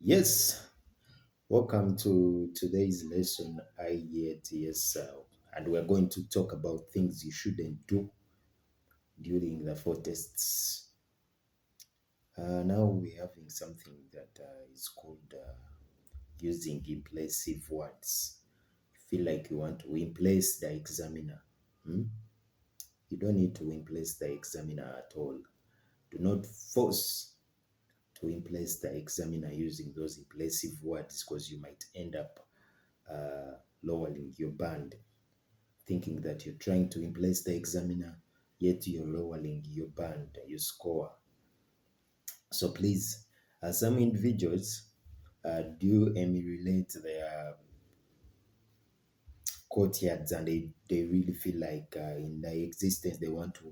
Yes, welcome to today's lesson. And we're going to talk about things you shouldn't do during the four tests. Now we're having something that is called using impressive words. You feel like you want to impress the examiner. Hmm? You don't need to impress the examiner at all. Do not force to impress the examiner using those impressive words because you might end up lowering your band, thinking that you're trying to impress the examiner, yet you're lowering your band, your score. So please, some individuals do emulate their courtyards and they really feel like in their existence they want to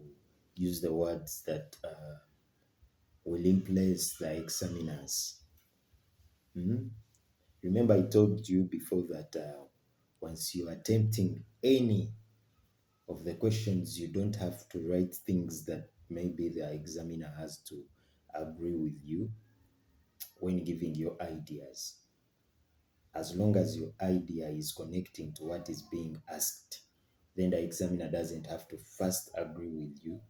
use the words that will impress the examiners. Mhm. Remember, I told you before that once you are attempting any of the questions, you don't have to write things that maybe the examiner has to agree with you when giving your ideas. As long as your idea is connecting to what is being asked, then the examiner doesn't have to first agree with you.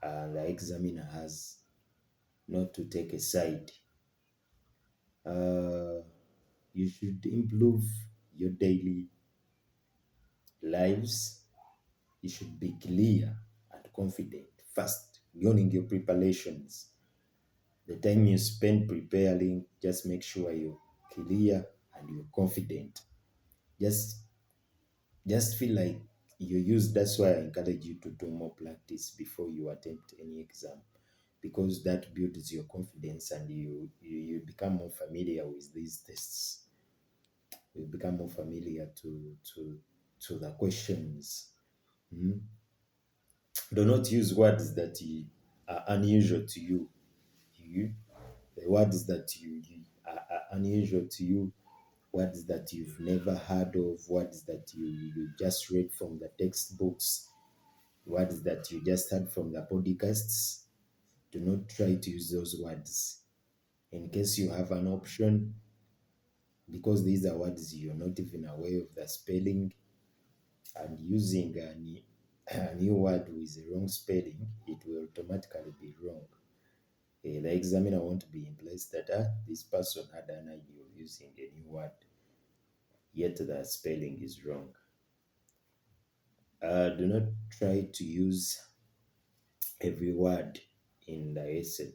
The examiner has not to take a side. Uh, you should improve your daily lives. You should be clear and confident. First, during your preparations, the time you spend preparing, just make sure you're clear and you're confident. Just just feel like you use. That's why I encourage you to do more practice before you attempt any exam, because that builds your confidence and you become more familiar with these tests. You become more familiar to the questions. Mhm. Do not use words that are unusual to you. You the words that are unusual to you, words that you've never heard of, words that you just read from the textbooks, words that you just heard from the podcasts. Do not try to use those words. In case you have an option, because these are words you're not even aware of the spelling, and using a new word with a wrong spelling, it will automatically be wrong. The examiner won't be impressed that this person had an idea of using a new word, yet the spelling is wrong. Do not try to use every word in the essay.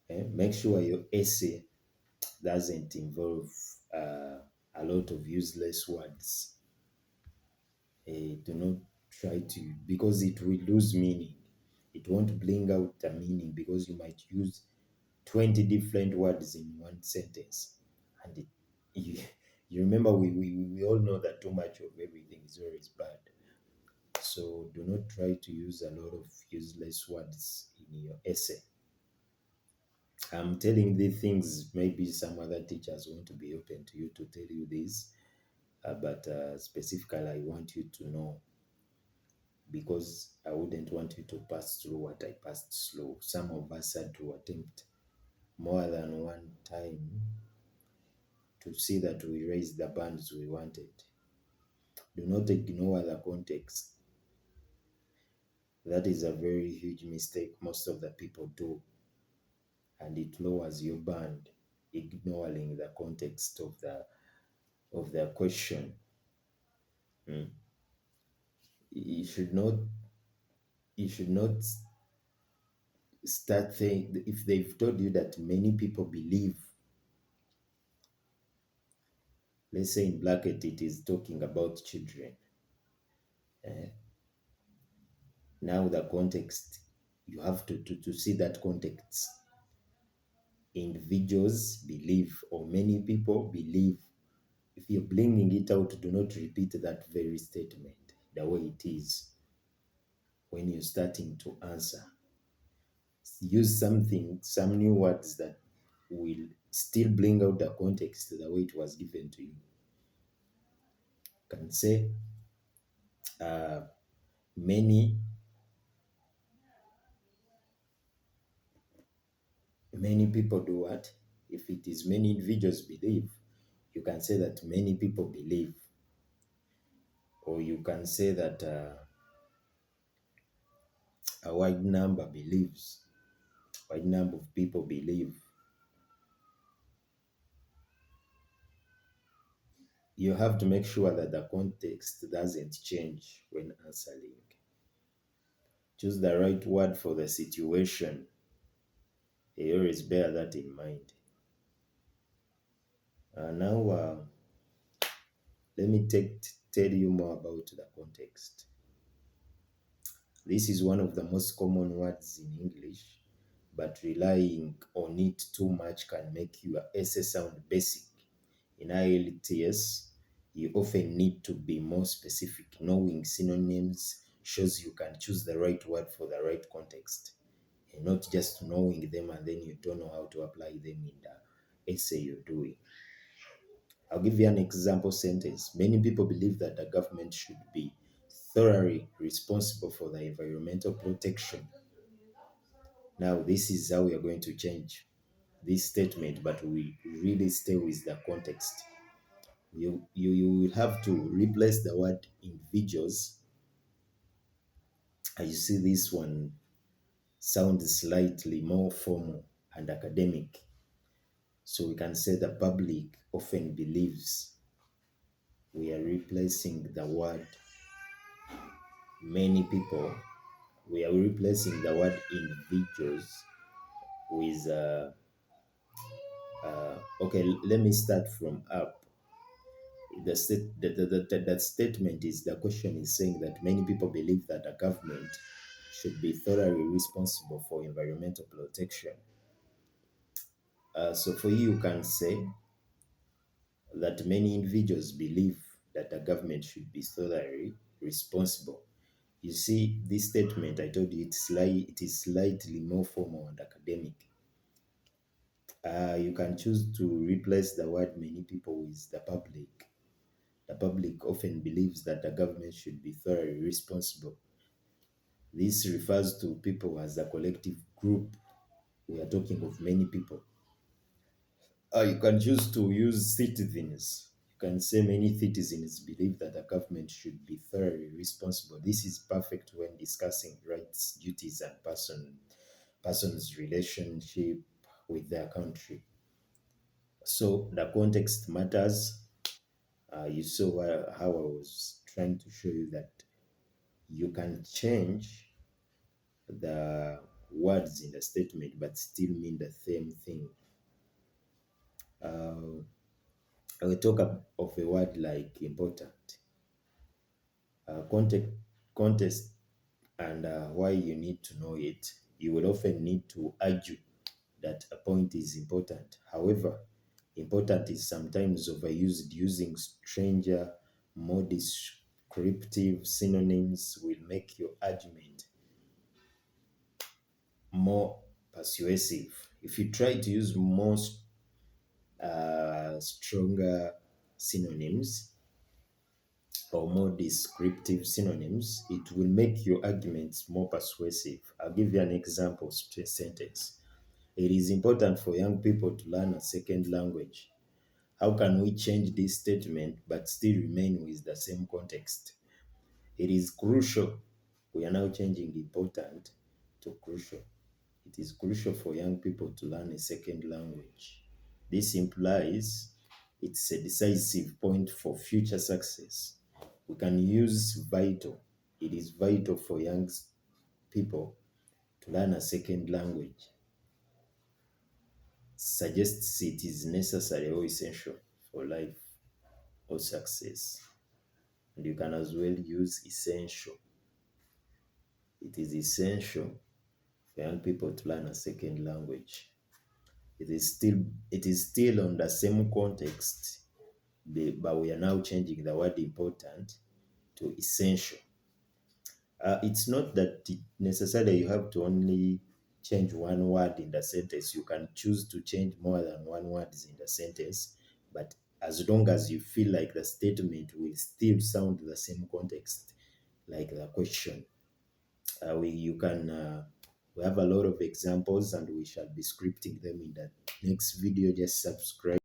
Make sure your essay doesn't involve a lot of useless words. Do not try to, because it will lose meaning. It won't bring out the meaning because you might use 20 different words in one sentence. And you remember, we all know that too much of everything is always bad. So do not try to use a lot of useless words in your essay. I'm telling these things, maybe some other teachers want to be open to you to tell you this, but specifically, I want you to know, because I wouldn't want you to pass through what I passed through. Some of us had to attempt more than one time to see that we raised the bands we wanted. Do not ignore the context. That is a very huge mistake most of the people do, and it lowers your band, ignoring the context of the question. Mm. You should not you should not start saying, if they've told you that many people believe, let's say in bracket it is talking about children. eh, Now the context, you have to see that context. Individuals believe, or many people believe. If you're bringing it out, do not repeat that very statement the way it is when you're starting to answer. Use some new words that will still bring out the context the way it was given to you. You can say, uh, many many people do what? If it is many individuals believe, you can say that many people believe, or you can say that a wide number believes, wide number of people believe. You have to make sure that the context doesn't change when answering. Choose the right word for the situation. You always bear that in mind. Now, let me tell you more about the context. This is one of the most common words in English, but relying on it too much can make your essay sound basic. In IELTS, you often need to be more specific. Knowing synonyms shows you can choose the right word for the right context, and not just knowing them and then you don't know how to apply them in the essay you're doing. I'll give you an example sentence. Many people believe that the government should be thoroughly responsible for the environmental protection. Now, this is how we are going to change this statement, but we really stay with the context. You will have to replace the word individuals. As you see, this one sounds slightly more formal and academic. So we can say the public often believes. We are replacing the word many people. We are replacing the word individuals with okay, let me start from up. That statement is, the question is saying that many people believe that the government should be thoroughly responsible for environmental protection. So for you can say that many individuals believe that the government should be thoroughly responsible. You see, this statement, I told you, it is slightly more formal and academic. You can choose to replace the word many people with the public. The public often believes that the government should be thoroughly responsible. This refers to people as a collective group. We are talking of many people. You can choose to use citizens. You can say many citizens believe that the government should be thoroughly responsible. This is perfect when discussing rights, duties, and person's relationship with their country. So the context matters. You saw how I was trying to show you that you can change the words in the statement but still mean the same thing. I will talk of a word like important. Context and why you need to know it. You will often need to argue that a point is important. However, important is sometimes overused. Using stranger, more descriptive synonyms will make your argument more persuasive. If you try to use more stronger synonyms or more descriptive synonyms, it will make your arguments more persuasive. I'll give you an example sentence. It is important for young people to learn a second language. How can we change this statement but still remain with the same context? It is crucial. We are now changing important to crucial. It is crucial for young people to learn a second language. This implies it's a decisive point for future success. We can use vital. It is vital for young people to learn a second language. Suggests it is necessary or essential for life or success. And you can as well use essential. It is essential for young people to learn a second language. It is still on the same context, but we are now changing the word important to essential. It's not that necessarily you have to only change one word in the sentence. You can choose to change more than one word in the sentence, but as long as you feel like the statement will still sound the same context, like the question, you can We have a lot of examples and we shall be scripting them in the next video. Just subscribe.